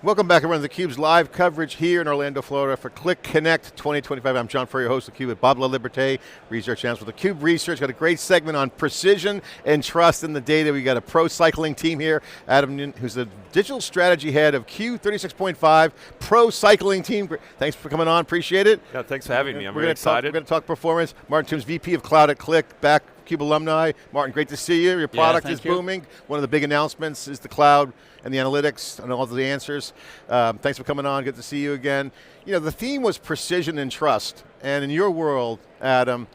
Welcome back everyone to theCUBE's live coverage here in Orlando, Florida for Qlik Connect 2025. I'm John Furrier, host of theCUBE with Bob Laliberte, research analyst with theCUBE Research. Got a great segment on precision and trust in the data. We got a pro cycling team here, Adam Nunn, who's the digital strategy head of Q36.5 Pro Cycling Team. Thanks for coming on, appreciate it. Yeah, thanks for having me, I'm very excited. We're going to talk performance. Martin Toombs, VP of Cloud at Qlik, back CUBE alumni. Martin, great to see you. Your product is booming. One of the big announcements is the cloud and the analytics and all of the answers. Thanks for coming on, good to see you again. You know, the theme was precision and trust. And in your world, Adam,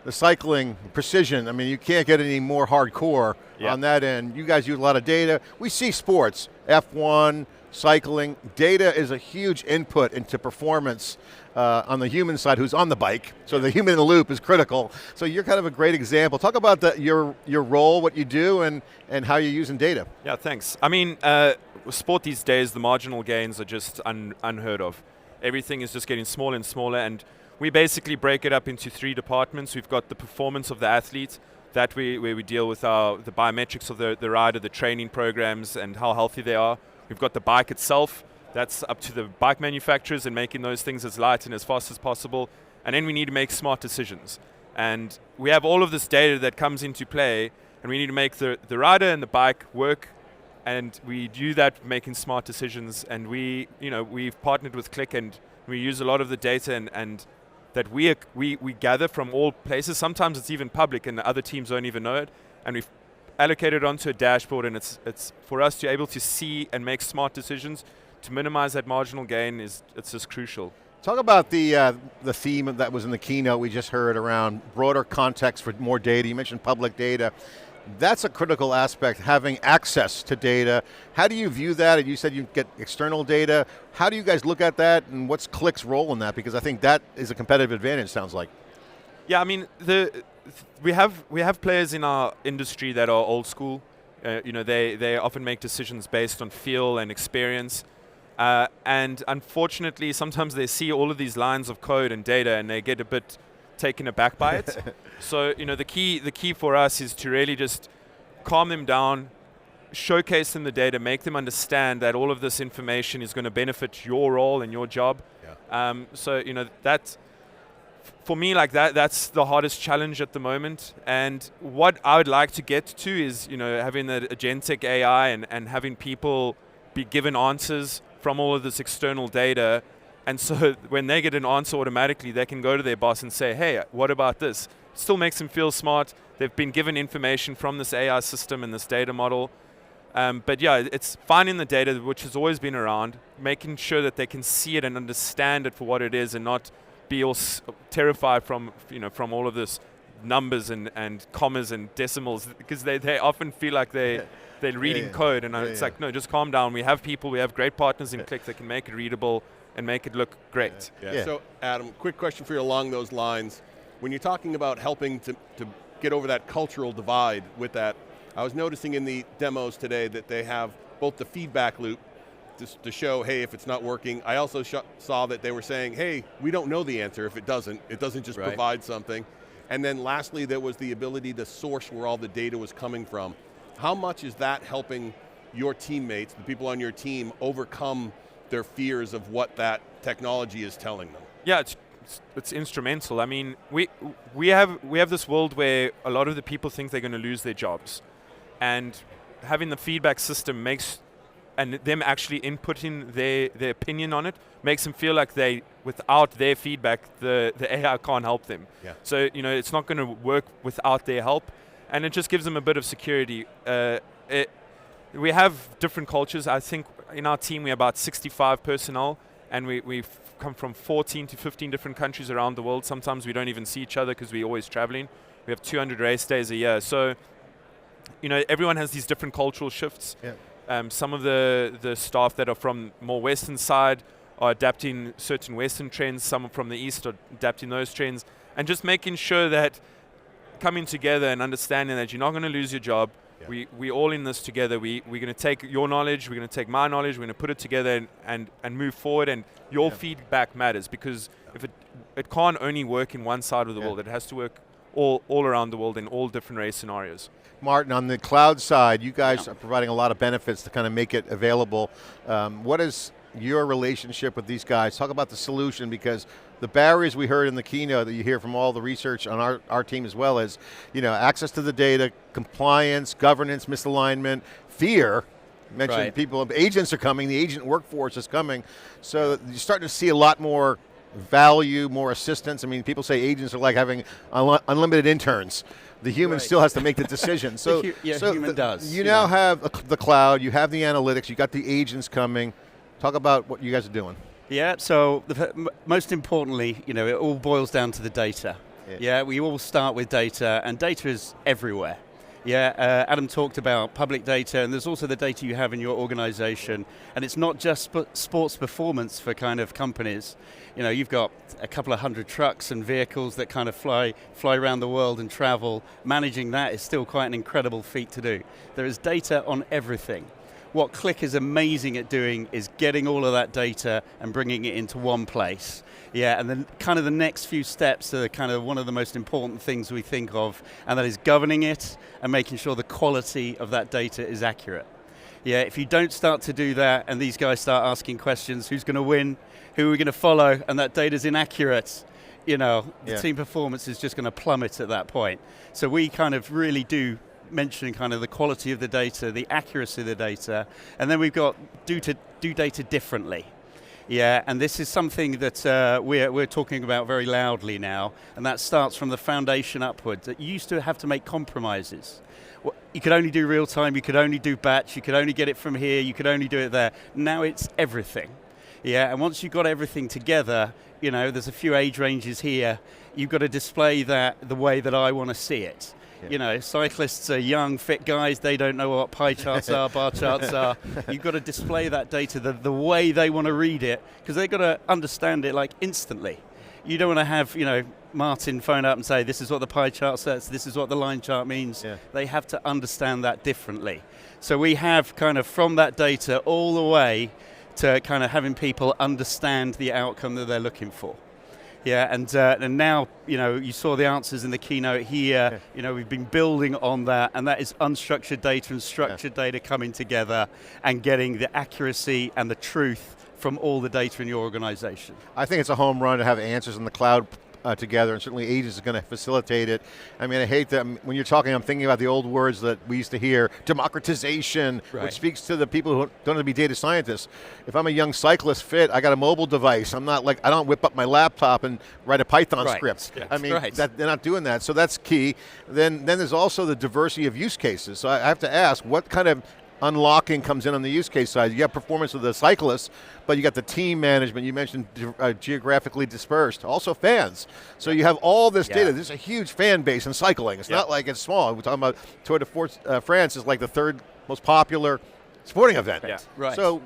the cycling, precision, I mean, you can't get any more hardcore on that end. You guys use a lot of data. We see sports, F1, cycling. Data is a huge input into performance on the human side who's on the bike. So the human in the loop is critical. So you're kind of a great example. Talk about your role, what you do, and how you're using data. Yeah, thanks. I mean, sport these days, the marginal gains are just unheard of. Everything is just getting smaller and smaller, and we basically break it up into three departments. We've got the performance of the athlete, where we deal with the biometrics of the rider, the training programs, and how healthy they are. We've got the bike itself. That's up to the bike manufacturers and making those things as light and as fast as possible. And then we need to make smart decisions. And we have all of this data that comes into play, and we need to make the rider and the bike work. And we do that making smart decisions. And we've partnered with Qlik, and we use a lot of the data and that we gather from all places. Sometimes it's even public, and the other teams don't even know it. And we've allocated onto a dashboard, and it's for us to be able to see and make smart decisions. To minimize that marginal gain it's just crucial. Talk about the theme that was in the keynote we just heard around broader context for more data. You mentioned public data. That's a critical aspect, having access to data. How do you view that? And you said you get external data. How do you guys look at that, and what's Qlik's role in that? Because I think that is a competitive advantage, sounds like. Yeah, I mean, we have players in our industry that are old school. They often make decisions based on feel and experience. And unfortunately, sometimes they see all of these lines of code and data, and they get a bit taken aback by it. So, the key for us is to really just calm them down, showcase them the data, make them understand that all of this information is going to benefit your role and your job. Yeah. That for me, that's the hardest challenge at the moment. And what I would like to get to is, having the agentic AI and having people be given answers from all of this external data, and so when they get an answer automatically, they can go to their boss and say, hey, what about this? Still makes them feel smart. They've been given information from this AI system and this data model. But yeah, it's finding the data, which has always been around, making sure that they can see it and understand it for what it is, and not be all terrified from all of this numbers and commas and decimals, because they often feel like they're reading code, and it's like, no, just calm down. We have people, we have great partners in Qlik that can make it readable and make it look great. So Adam, quick question for you along those lines. When you're talking about helping to get over that cultural divide with that, I was noticing in the demos today that they have both the feedback loop to show, hey, if it's not working. I also saw that they were saying, hey, we don't know the answer if it doesn't. It doesn't just provide something. And then lastly, there was the ability to source where all the data was coming from. How much is that helping your teammates, the people on your team, overcome their fears of what that technology is telling them? Yeah, it's instrumental. I mean, we have this world where a lot of the people think they're going to lose their jobs, and having the feedback system makes, and them actually inputting their opinion on it, makes them feel like without their feedback, the AI can't help them. Yeah. So it's not going to work without their help. And it just gives them a bit of security. We have different cultures. I think in our team we have about 65 personnel, and we've come from 14 to 15 different countries around the world. Sometimes we don't even see each other because we're always traveling. We have 200 race days a year. So, everyone has these different cultural shifts. Yeah. Some of the staff that are from more Western side are adapting certain Western trends. Some from the East are adapting those trends. And just making sure that coming together and understanding that you're not going to lose your job. Yeah. We're all in this together. We're going to take your knowledge, we're going to take my knowledge, we're going to put it together and move forward, and your feedback matters, because if it can't only work in one side of the world, it has to work all around the world in all different race scenarios. Martin, on the cloud side, you guys are providing a lot of benefits to kind of make it available. What is your relationship with these guys? Talk about the solution, because the barriers we heard in the keynote that you hear from all the research on our team as well is, access to the data, compliance, governance, misalignment, fear. Mentioned people, agents are coming, the agent workforce is coming. So you're starting to see a lot more value, more assistance. I mean, people say agents are like having unlimited interns. The human still has to make the decision. So, human does. You now have the cloud, you have the analytics, you got the agents coming. Talk about what you guys are doing. Yeah, so most importantly, it all boils down to the data. Yeah, we all start with data, and data is everywhere. Yeah, Adam talked about public data, and there's also the data you have in your organization, and it's not just sports performance for kind of companies. You've got a couple of hundred trucks and vehicles that kind of fly around the world and travel. Managing that is still quite an incredible feat to do. There is data on everything. What Qlik is amazing at doing is getting all of that data and bringing it into one place. Yeah, and then kind of the next few steps are kind of one of the most important things we think of, and that is governing it and making sure the quality of that data is accurate. Yeah, if you don't start to do that and these guys start asking questions, who's going to win, who are we going to follow, and that data's inaccurate, the team performance is just going to plummet at that point. So we kind of really do mention kind of the quality of the data, the accuracy of the data, and then we've got do data differently. Yeah, and this is something that we're talking about very loudly now, and that starts from the foundation upwards. That you used to have to make compromises. You could only do real time, you could only do batch, you could only get it from here, you could only do it there. Now it's everything. Yeah, and once you've got everything together, there's a few age ranges here, you've got to display that the way that I want to see it. Cyclists are young, fit guys, they don't know what pie charts are, bar charts are. You've got to display that data the way they want to read it, because they've got to understand it instantly. You don't want to have, Martin phone up and say, this is what the pie chart says, this is what the line chart means. Yeah. They have to understand that differently. So we have kind of from that data all the way to kind of having people understand the outcome that they're looking for. Yeah, and now, you saw the answers in the keynote here. Yeah. We've been building on that, and that is unstructured data and structured data coming together and getting the accuracy and the truth from all the data in your organization. I think it's a home run to have answers in the cloud together, and certainly agents are going to facilitate it. I mean, I hate that when you're talking, I'm thinking about the old words that we used to hear, democratization, which speaks to the people who don't have to be data scientists. If I'm a young cyclist fit, I got a mobile device. I'm not I don't whip up my laptop and write a Python script. Yeah. I mean, they're not doing that, so that's key. Then there's also the diversity of use cases. So I have to ask, what kind of unlocking comes in on the use case side? You got performance of the cyclists, but you got the team management. You mentioned geographically dispersed, also fans. So you have all this data. There's a huge fan base in cycling. It's not like it's small. We're talking about Tour de France is like the third most popular sporting event. Yeah. Right. So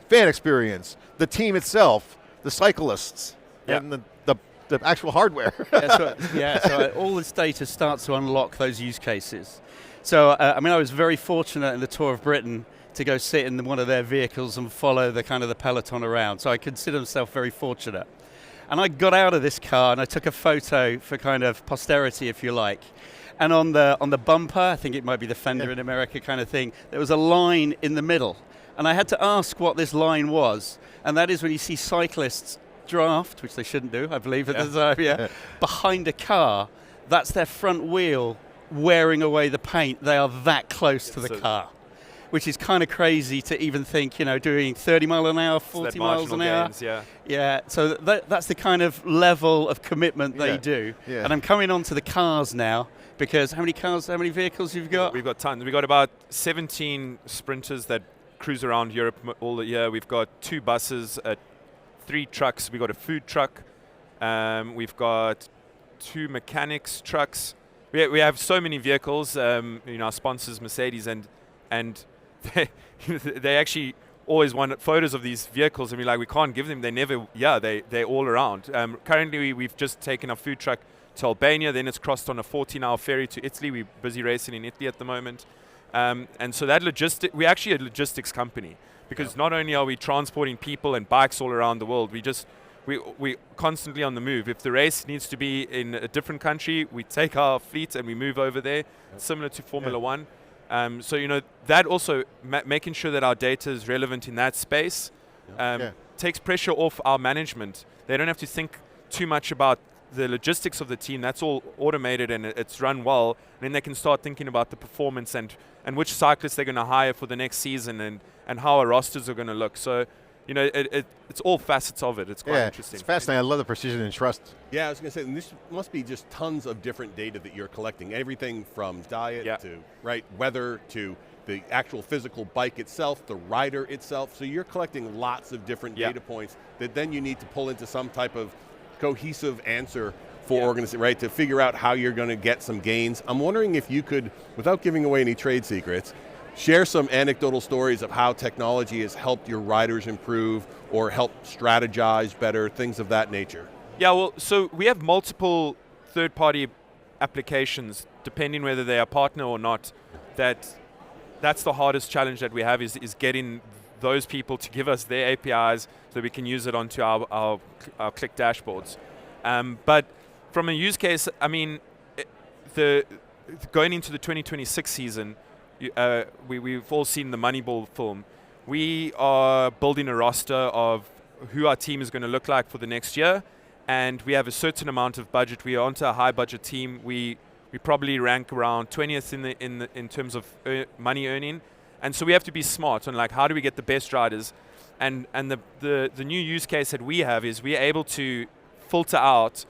fan experience, the team itself, the cyclists, and the actual hardware. So all this data starts to unlock those use cases. So, I was very fortunate in the Tour of Britain to go sit in one of their vehicles and follow the kind of the peloton around. So I consider myself very fortunate. And I got out of this car and I took a photo for kind of posterity, if you like. And on the bumper, I think it might be the fender in America kind of thing, there was a line in the middle. And I had to ask what this line was. And that is when you see cyclists draft, which they shouldn't do, I believe at the time, behind a car, that's their front wheel wearing away the paint. They are that close to the car, which is kind of crazy to even think, doing 30 miles an hour, 40 miles an hour. So that's the kind of level of commitment they do. Yeah. And I'm coming on to the cars now, because how many vehicles you've got? We've got tons. We've got about 17 sprinters that cruise around Europe all the year. We've got 2 buses, 3 trucks. We've got a food truck. We've got 2 mechanics trucks. We have so many vehicles. Our sponsors, Mercedes, and they actually always want photos of these vehicles, and we're like, we can't give them. They're all around. Currently, we've just taken our food truck to Albania. Then it's crossed on a 14-hour ferry to Italy. We're busy racing in Italy at the moment, and so that we're actually a logistics company, because not only are we transporting people and bikes all around the world, we constantly on the move. If the race needs to be in a different country, we take our fleet and we move over there, similar to Formula One. So that also making sure that our data is relevant in that space takes pressure off our management. They don't have to think too much about the logistics of the team. That's all automated and it's run well. And then they can start thinking about the performance and which cyclists they're going to hire for the next season and how our rosters are going to look. So it's all facets of it. It's quite interesting. It's fascinating. I love the precision and trust. Yeah, I was going to say, and this must be just tons of different data that you're collecting. Everything from diet to weather to the actual physical bike itself, the rider itself. So you're collecting lots of different data points that then you need to pull into some type of cohesive answer for organization, right? To figure out how you're going to get some gains. I'm wondering if you could, without giving away any trade secrets, share some anecdotal stories of how technology has helped your riders improve or help strategize better, things of that nature. Yeah, well, so we have multiple third-party applications, depending whether they are partner or not. That's the hardest challenge that we have is getting those people to give us their APIs so we can use it onto our Qlik dashboards. But from a use case, I mean, going into the 2026 season, we've all seen the Moneyball film. We are building a roster of who our team is going to look like for the next year, and we have a certain amount of budget. We are onto a high budget team. We probably rank around 20th in terms of money earning, and so we have to be smart on like how do we get the best riders, and the new use case that we have is we're able to filter out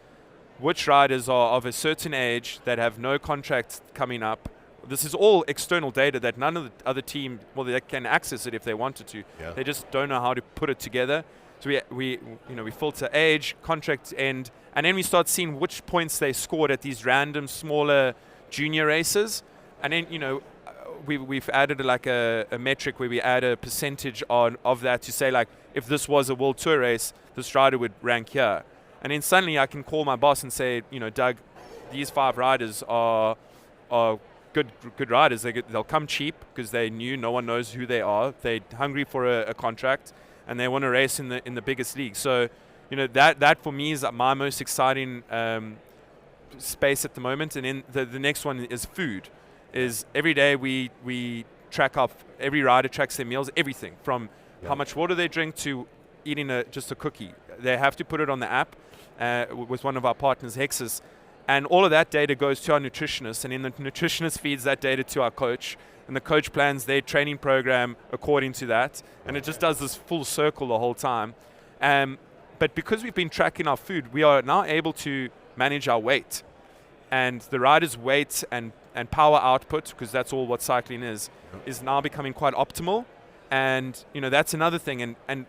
which riders are of a certain age that have no contracts coming up. This is all external data that none of the other team, well, they can access it if they wanted to. Yeah. They just don't know how to put it together. So we filter age, contract end, and then we start seeing which points they scored at these random smaller junior races. And then we've added like a metric where we add a percentage of that to say like if this was a World Tour race, this rider would rank here. And then suddenly I can call my boss and say, Doug, these 5 riders are good riders. They'll come cheap because they knew no one knows who they are. They're hungry for a contract and they want to race in the biggest league. So, that for me is my most exciting space at the moment. And then the next one is food. Is every day we track every rider tracks their meals, everything from how much water they drink to eating just a cookie. They have to put it on the app with one of our partners, Hexus. And all of that data goes to our nutritionist, and then the nutritionist feeds that data to our coach, and the coach plans their training program according to that, and it just does this full circle the whole time. But because we've been tracking our food, we are now able to manage our weight. And the rider's weight and power output, because that's all what cycling is now becoming quite optimal. And that's another thing, and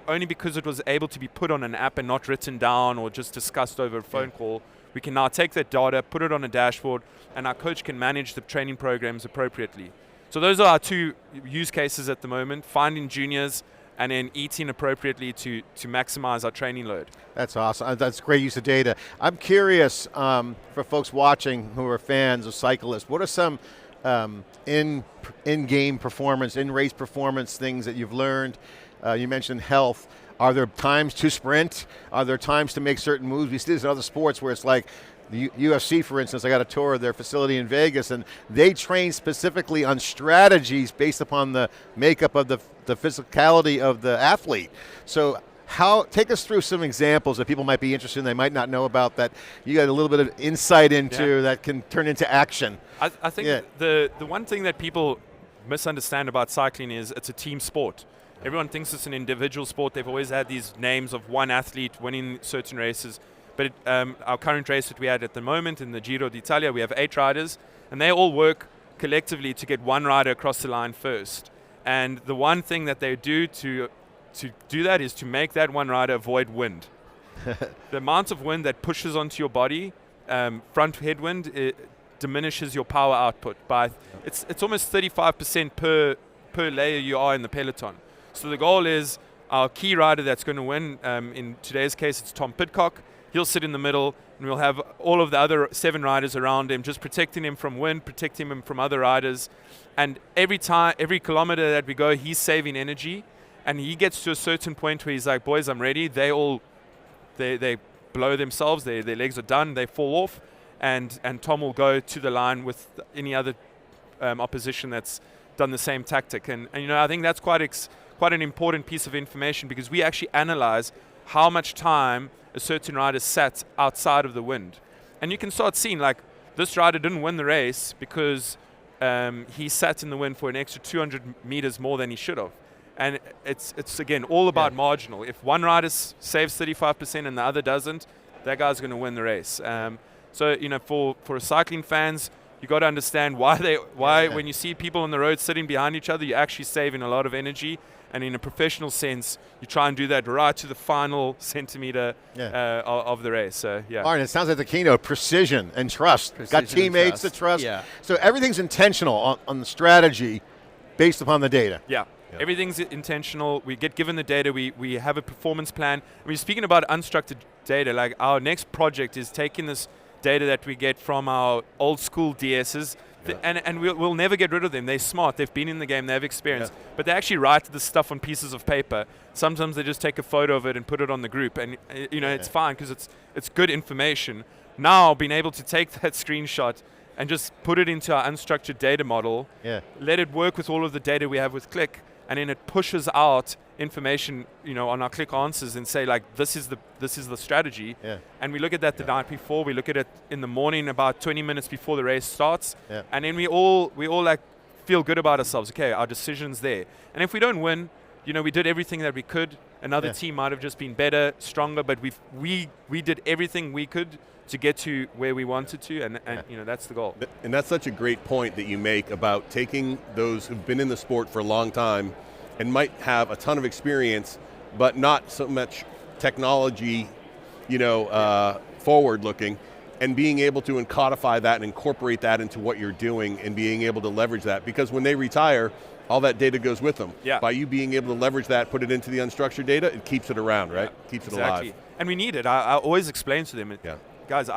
only because it was able to be put on an app and not written down or just discussed over a phone call, we can now take that data, put it on a dashboard, and our coach can manage the training programs appropriately. So those are our 2 use cases at the moment, finding juniors and then eating appropriately to maximize our training load. That's awesome. That's great use of data. I'm curious for folks watching who are fans of Cyclist, what are some in-game performance, in-race performance things that you've learned? You mentioned health. Are there times to sprint? Are there times to make certain moves? We see this in other sports where it's like the UFC, for instance. I got a tour of their facility in Vegas, and they train specifically on strategies based upon the makeup of the physicality of the athlete. So take us through some examples that people might be interested in, they might not know about, that you got a little bit of insight into that can turn into action. I think the one thing that people misunderstand about cycling is it's a team sport. Everyone thinks it's an individual sport. They've always had these names of one athlete winning certain races. But our current race that we had at the moment in the Giro d'Italia, we have 8 riders, and they all work collectively to get one rider across the line first. And the one thing that they do to do that is to make that one rider avoid wind. The amount of wind that pushes onto your body, front headwind, it diminishes your power output by it's almost 35% per layer you are in the peloton. So the goal is our key rider that's going to win. In today's case, it's Tom Pidcock. He'll sit in the middle, and we'll have all of the other 7 riders around him, just protecting him from wind, protecting him from other riders. And every kilometer that we go, he's saving energy. And he gets to a certain point where he's like, boys, I'm ready. They all they blow themselves, their legs are done, they fall off, and Tom will go to the line with any other opposition that's done the same tactic. And I think that's quite an important piece of information, because we actually analyze how much time a certain rider sat outside of the wind. And you can start seeing, like, this rider didn't win the race because he sat in the wind for an extra 200 meters more than he should have. And it's again, all about marginal. If one rider saves 35% and the other doesn't, that guy's going to win the race. So, for cycling fans, you got to understand why when you see people on the road sitting behind each other, you're actually saving a lot of energy. And in a professional sense, you try and do that right to the final centimeter of the race. So, yeah. Martin, it sounds like the keynote, precision and trust. Got teammates to trust. Yeah. So everything's intentional on the strategy based upon the data. Yeah. Everything's intentional. We get given the data. We have a performance plan. I mean, speaking about unstructured data, like our next project is taking this data that we get from our old school DSs, and we'll never get rid of them. They're smart. They've been in the game. They have experience. But they actually write this stuff on pieces of paper. Sometimes they just take a photo of it and put it on the group, and it's fine because it's good information. Now, being able to take that screenshot and just put it into our unstructured data model, let it work with all of the data we have with Qlik, and then it pushes out information, on our Qlik answers and say, like, this is the strategy. And we look at that the night before. We look at it in the morning, about 20 minutes before the race starts. And then we all like feel good about ourselves. Okay, our decision's there. And if we don't win, we did everything that we could. Another team might have just been better, stronger, but we did everything we could to get to where we wanted to, and that's the goal. And that's such a great point that you make about taking those who've been in the sport for a long time and might have a ton of experience, but not so much technology, forward looking, and being able to codify that and incorporate that into what you're doing and being able to leverage that. Because when they retire, all that data goes with them. By you being able to leverage that, put it into the unstructured data, it keeps it around, right? Keeps it alive. And we need it. I always explain to them, guys,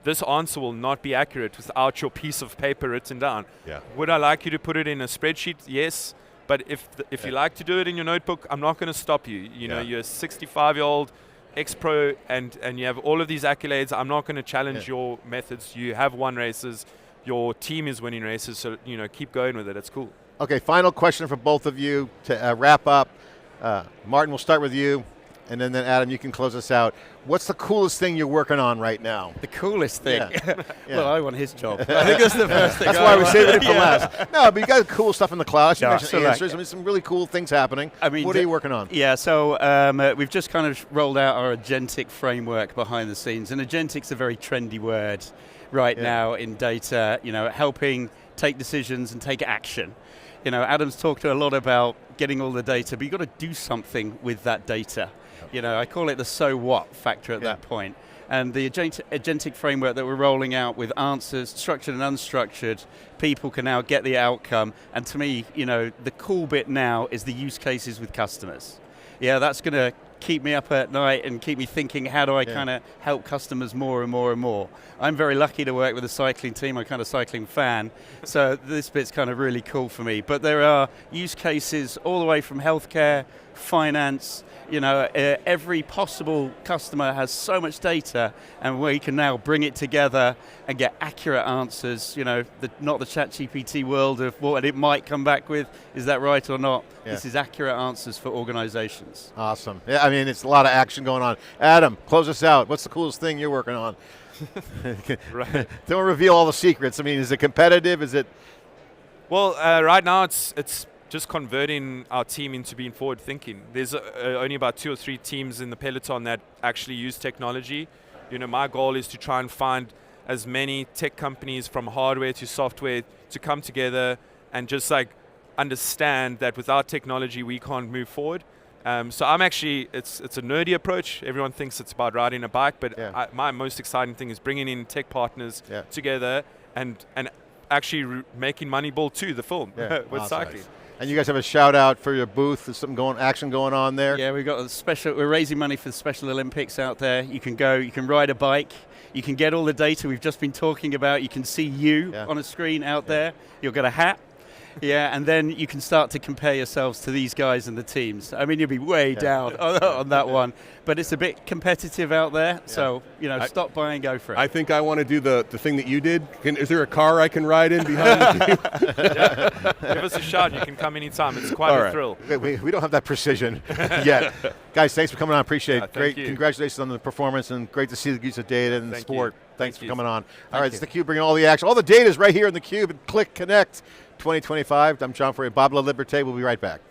this answer will not be accurate without your piece of paper written down. Would I like you to put it in a spreadsheet? Yes. But if you like to do it in your notebook, I'm not going to stop you. You're a 65-year-old ex-pro and you have all of these accolades. I'm not going to challenge your methods. You have won races. Your team is winning races. So, keep going with it. It's cool. Okay, final question for both of you to wrap up. Martin, we'll start with you. And then Adam, you can close us out. What's the coolest thing you're working on right now? The coolest thing? Well, I want his job. I think that's the first thing. That's why we're saving it for last. No, but you got cool stuff in the cloud. You mentioned answers. I mean, some really cool things happening. What are you working on? Yeah, so we've just kind of rolled out our agentic framework behind the scenes. And agentic's a very trendy word right now in data, helping take decisions and take action. Adam's talked a lot about getting all the data, but you've got to do something with that data. I call it the so what factor at that point. And the agentic framework that we're rolling out with answers, structured and unstructured, people can now get the outcome. And to me, the cool bit now is the use cases with customers. That's going to keep me up at night and keep me thinking, how do I kind of help customers more and more and more? I'm very lucky to work with a cycling team. I'm kind of cycling fan, so this bit's kind of really cool for me. But there are use cases all the way from healthcare, finance, every possible customer has so much data, and we can now bring it together and get accurate answers, not the ChatGPT world of what it might come back with, is that right or not? This is accurate answers for organizations. Awesome. Yeah, I mean, it's a lot of action going on. Adam, close us out. What's the coolest thing you're working on? Don't reveal all the secrets. I mean, is it competitive? Is it? Well, right now it's just converting our team into being forward thinking. There's only about 2 or 3 teams in the peloton that actually use technology. My goal is to try and find as many tech companies from hardware to software to come together and just understand that without technology we can't move forward. So I'm actually, it's a nerdy approach. Everyone thinks it's about riding a bike, but my most exciting thing is bringing in tech partners together and actually making Moneyball 2, the film, with cycling. Nice. And you guys have a shout out for your booth. There's some action going on there. Yeah, we've got we're raising money for the Special Olympics out there. You can go, you can ride a bike, you can get all the data we've just been talking about. You can see you on a screen out there. You'll get a hat. Yeah, and then you can start to compare yourselves to these guys and the teams. I mean, you'll be way down on that one, but it's a bit competitive out there, so stop by and go for it. I think I want to do the thing that you did. Is there a car I can ride in behind you? Give us a shot. You can come anytime. It's quite a thrill. We don't have that precision yet. Guys, thanks for coming on. Appreciate it. Great. You. Congratulations on the performance and great to see the use of data and the sport. Thanks for coming on. All right, it's theCUBE bringing all the action. All the data is right here in theCUBE at Qlik Connect 2025. I'm John Furrier, Bob Laliberte. We'll be right back.